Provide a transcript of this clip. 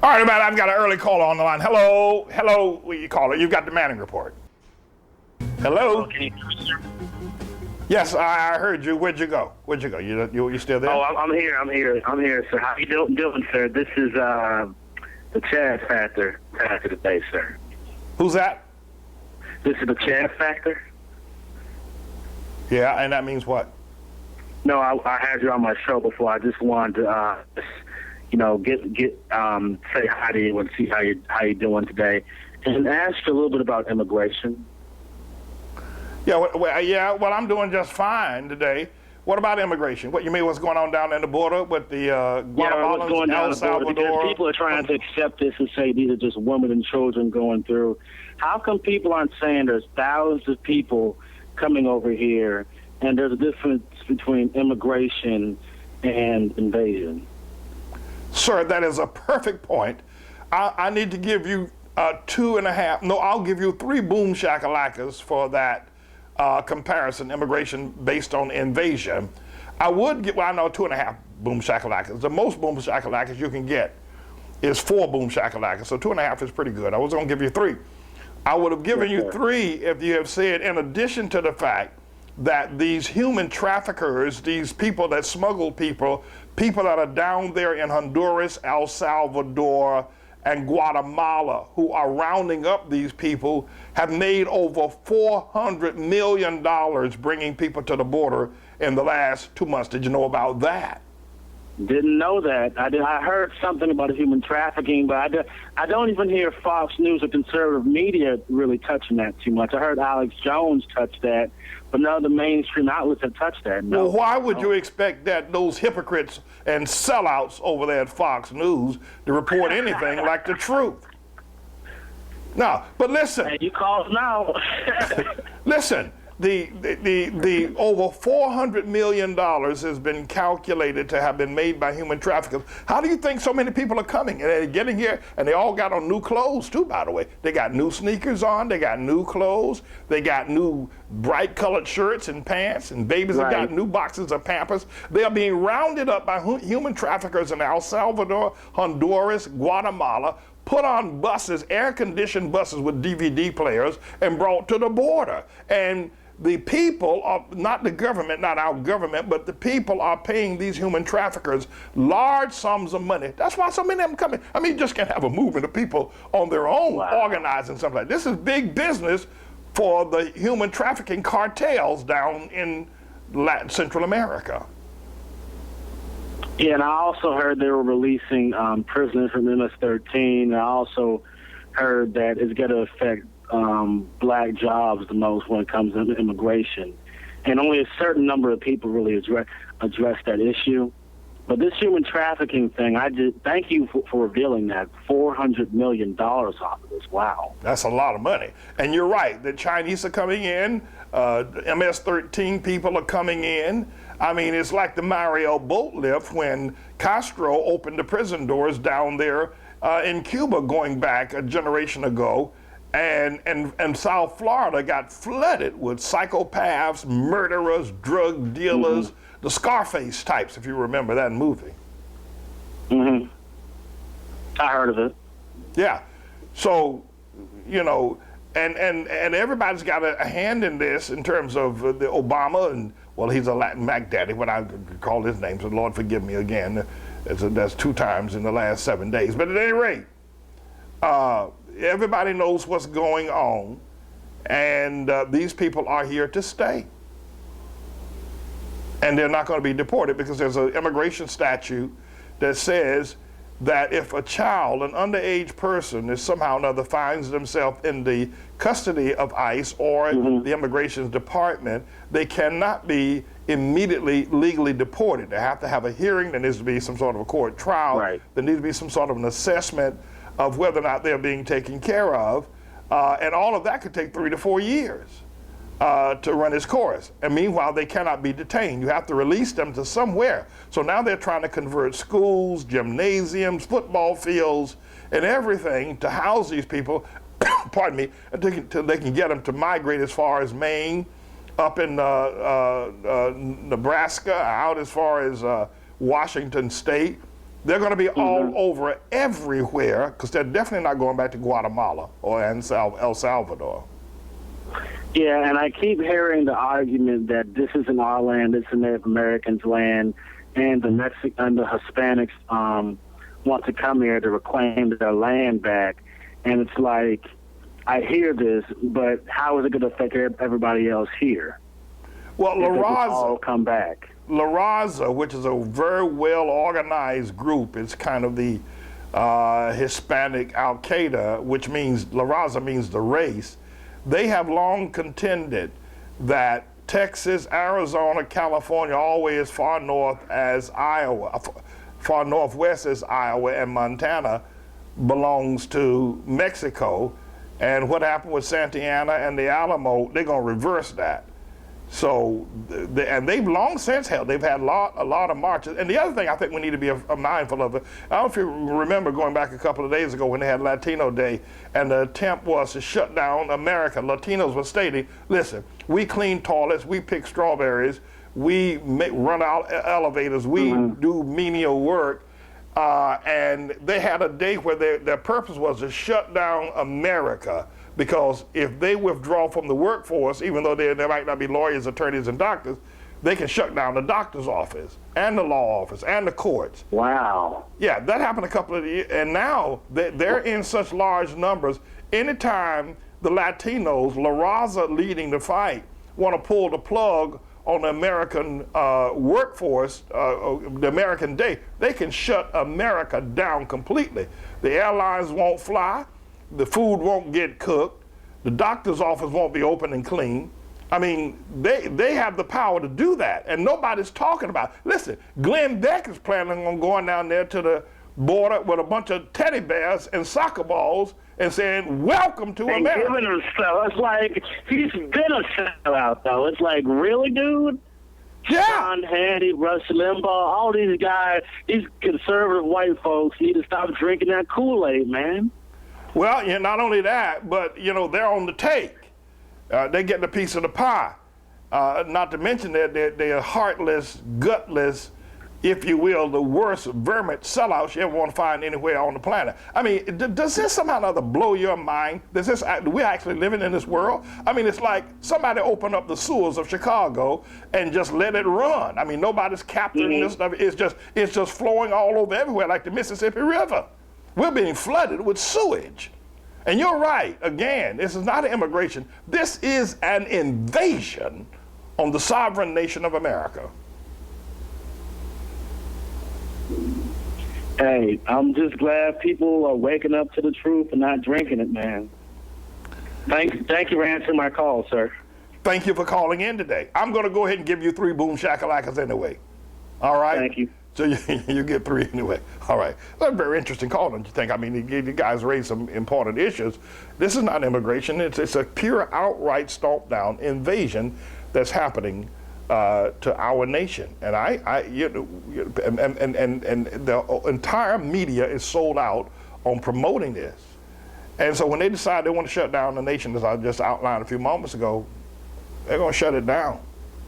All right, everybody, I've got an early caller on the line. Hello, you caller. You've got the Manning Report. Hello. Can you hear me, sir? Yes, I heard you. Where'd you go? You still there? Oh, I'm here, sir. How you doing, sir? This is the Chad Factor today, sir. Who's that? This is the Chad Factor. Yeah, and that means what? No, I had you on my show before. I just wanted to, say hi to you and see how you doing today, and ask you a little bit about immigration. Yeah, well, I'm doing just fine today. What about immigration? What you mean? What's going on down in the border with the Guatemalans, El Salvador? Because people are trying to accept this and say these are just women and children going through. How come people aren't saying there's thousands of people coming over here, and there's a difference between immigration and invasion? Sir, that is a perfect point. I need to give you I'll give you 3 boom shakalakas for that comparison, immigration based on invasion. I would get, I know 2.5 boom shakalakas. The most boom shakalakas you can get is 4 boom shakalakas, so 2.5 is pretty good. I was gonna give you 3. I would have given you 3 if you have said, in addition to the fact that these human traffickers, these people that smuggle people that are down there in Honduras, El Salvador, and Guatemala, who are rounding up these people, have made over $400 million bringing people to the border in the last 2 months. Did you know about that? Didn't know that. I heard something about human trafficking, but I don't even hear Fox News or conservative media really touching that too much. I heard Alex Jones touch that, but none of the mainstream outlets have touched that. No. Well, why would you expect that those hypocrites and sellouts over there at Fox News to report anything like the truth? No, but listen. Hey, you call now. Listen. The over $400 million has been calculated to have been made by human traffickers. How do you think so many people are coming? And they're getting here, and they all got on new clothes too, by the way. They got new sneakers on, they got new clothes, they got new bright colored shirts and pants, and babies have got new boxes of Pampers. They are being rounded up by human traffickers in El Salvador, Honduras, Guatemala, put on buses, air-conditioned buses with DVD players, and brought to the border. And the people are, not the government, not our government, but the people are paying these human traffickers large sums of money. That's why so many of them coming. I mean, you just can't have a movement of people on their own organizing something like this. This is big business for the human trafficking cartels down in Central America. Yeah, and I also heard they were releasing prisoners from MS-13. I also heard that it's going to affect black jobs the most when it comes to immigration. And only a certain number of people really address that issue. But this human trafficking thing, thank you for revealing that. $400 million off of this. Wow. That's a lot of money. And you're right, the Chinese are coming in, MS-13 people are coming in. I mean, it's like the Mario boat lift when Castro opened the prison doors down there in Cuba going back a generation ago. And South Florida got flooded with psychopaths, murderers, drug dealers, the Scarface types, if you remember that movie. I heard of it. Yeah. So, you know, and everybody's got a hand in this in terms of the Obama, and, well, he's a Latin Mac daddy, when I call his name, so Lord forgive me again. That's 2 times in the last 7 days. But at any rate, everybody knows what's going on, and these people are here to stay. And they're not going to be deported because there's an immigration statute that says that if a child, an underage person, is somehow or another finds themselves in the custody of ICE or the immigration department, they cannot be immediately legally deported. They have to have a hearing. There needs to be some sort of a court trial. There needs to be some sort of an assessment of whether or not they're being taken care of. And all of that could take 3 to 4 years to run its course. And meanwhile, they cannot be detained. You have to release them to somewhere. So now they're trying to convert schools, gymnasiums, football fields, and everything to house these people, pardon me, until they can get them to migrate as far as Maine, up in Nebraska, out as far as Washington State, They're going to be all over everywhere because they're definitely not going back to Guatemala or El Salvador. Yeah, and I keep hearing the argument that this isn't our land, this is Native Americans' land, and the Hispanics want to come here to reclaim their land back. And it's like, I hear this, but how is it going to affect everybody else here? Well, La Raza, all come back. La Raza, which is a very well organized group, it's kind of the Hispanic Al Qaeda, which means La Raza means the race. They have long contended that Texas, Arizona, California, all the way as far north as Iowa, far northwest as Iowa and Montana, belongs to Mexico. And what happened with Santa Ana and the Alamo, they're going to reverse that. So, and they've long since held, they've had a lot of marches. And the other thing I think we need to be mindful of, I don't know if you remember going back a couple of days ago when they had Latino Day, and the attempt was to shut down America. Latinos were stating, listen, we clean toilets, we pick strawberries, we run out elevators, we do menial work. And they had a day where their purpose was to shut down America, because if they withdraw from the workforce, even though there might not be lawyers, attorneys, and doctors, they can shut down the doctor's office and the law office and the courts. Wow. Yeah, that happened a couple of years, and now they're in such large numbers. Anytime the Latinos, La Raza leading the fight, want to pull the plug on the American workforce, the American day, they can shut America down completely. The airlines won't fly, the food won't get cooked, the doctor's office won't be open and clean. I mean, they have the power to do that, and nobody's talking about it. Listen, Glenn Beck is planning on going down there to the border with a bunch of teddy bears and soccer balls and saying, welcome to America. Giving him stuff. It's like, he's been a sellout, though. It's like, really, dude? Yeah. Sean Hannity, Rush Limbaugh, all these guys, these conservative white folks need to stop drinking that Kool-Aid, man. Well, yeah, not only that, but, you know, they're on the take. They're getting a piece of the pie. Not to mention that they're heartless, gutless, if you will, the worst vermin sellouts you ever want to find anywhere on the planet. I mean, does this somehow or other blow your mind? Do we actually living in this world? I mean, it's like somebody opened up the sewers of Chicago and just let it run. I mean, nobody's capturing this stuff. It's just flowing all over everywhere like the Mississippi River. We're being flooded with sewage. And you're right, again, this is not an immigration. This is an invasion on the sovereign nation of America. Hey, I'm just glad people are waking up to the truth and not drinking it, man. Thank you for answering my call, sir. Thank you for calling in today. I'm going to go ahead and give you 3 boom shakalakas anyway. All right? Thank you. So you get 3 anyway. All right. That's a very interesting call, don't you think? I mean, you guys raised some important issues. This is not immigration. It's a pure, outright, stomp-down invasion that's happening to our nation. And the entire media is sold out on promoting this. And so when they decide they want to shut down the nation, as I just outlined a few moments ago, they're going to shut it down.